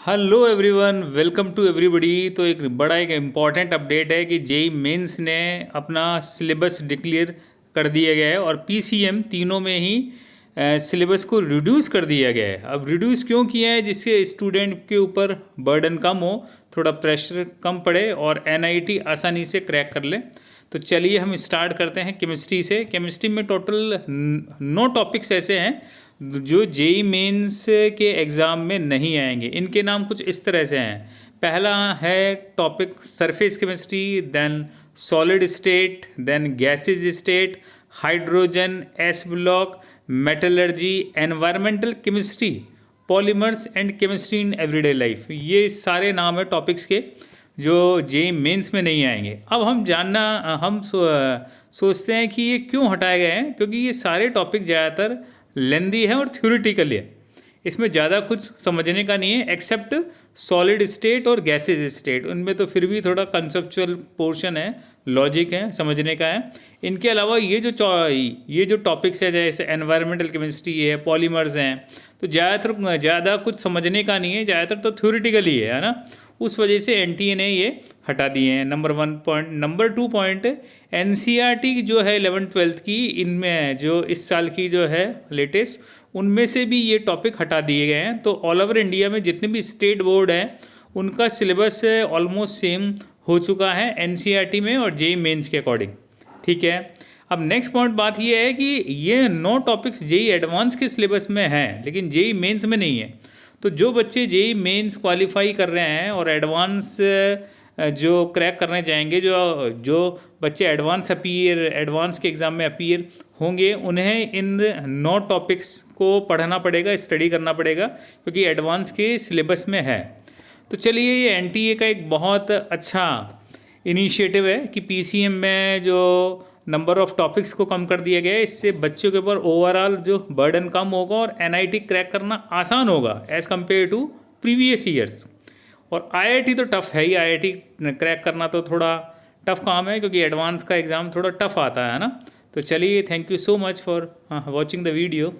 Hello everyone, welcome to everybody. तो एक important update है कि जेई मेंस ने अपना सिलेबस डिक्लेयर कर दिया गया है और पीसीएम तीनों में ही सिलेबस को रिड्यूस कर दिया गया है। अब रिड्यूस क्यों किया है? जिससे स्टूडेंट के ऊपर बर्डन कम हो, थोड़ा प्रेशर कम पड़े और एनआईटी आसानी से क्रैक कर ले। तो चलिए हम स्टार्ट करते हैं केमिस्ट्री से। केमिस्ट्री में टोटल 9 टॉपिक्स ऐसे हैं जो जेई मेंस के एग्ज़ाम में नहीं आएंगे। इनके नाम कुछ इस तरह से हैं। पहला है topic surface chemistry, then solid state, then gases state, hydrogen, S block, metallurgy, environmental chemistry, polymers and chemistry in everyday life. ये सारे नाम है टॉपिक्स के जो जेई मेंस में नहीं आएंगे। अब हम सोचते हैं कि ये क्यों हटाए गए हैं, क्योंकि ये सारे टॉपिक ज़्यादातर लेंदी है और थ्योरेटिकल है। इसमें ज़्यादा कुछ समझने का नहीं है एक्सेप्ट सॉलिड स्टेट और गैसेज स्टेट। उनमें तो फिर भी थोड़ा कंसेप्चुअल पोर्शन है, लॉजिक है, समझने का है। इनके अलावा ये जो टॉपिक्स है, जैसे एनवायरमेंटल केमिस्ट्री है, पॉलीमर्स हैं, तो ज़्यादा कुछ समझने का नहीं है, ज़्यादातर तो थ्योरेटिकल ही है ना। उस वजह से एनटीए ने ये हटा दिए हैं। Number 1 point. Number 2 point, NCERT जो है 11th-12th की, इनमें जो इस साल की जो है लेटेस्ट, उनमें से भी ये टॉपिक हटा दिए गए हैं। तो ऑल ओवर इंडिया में जितने भी स्टेट बोर्ड हैं उनका सिलेबस ऑलमोस्ट सेम हो चुका है एनसीईआरटी में और जेई मेंस के अकॉर्डिंग। ठीक है। अब नेक्स्ट पॉइंट बात ये है कि ये 9 टॉपिक्स जेई एडवांस के सिलेबस में हैं लेकिन जेई मेंस में नहीं है। तो जो बच्चे जेई मेंस क्वालिफाई कर रहे हैं और एडवांस जो क्रैक करने जाएंगे, जो बच्चे एडवांस के एग्ज़ाम में अपीयर होंगे, उन्हें इन 9 टॉपिक्स को पढ़ना पड़ेगा, स्टडी करना पड़ेगा, क्योंकि एडवांस के सिलेबस में है। तो चलिए, ये एनटीए का एक बहुत अच्छा इनिशिएटिव है कि पीसीएम में जो नंबर ऑफ़ टॉपिक्स को कम कर दिया गया है। इससे बच्चों के ऊपर ओवरऑल जो बर्डन कम होगा और एनआईटी क्रैक करना आसान होगा as compare to previous years. और आईआईटी तो टफ़ है ही, आईआईटी क्रैक करना तो थोड़ा टफ़ काम है, क्योंकि एडवांस का एग्ज़ाम थोड़ा टफ़ आता है ना। तो चलिए, thank you so much for watching the video.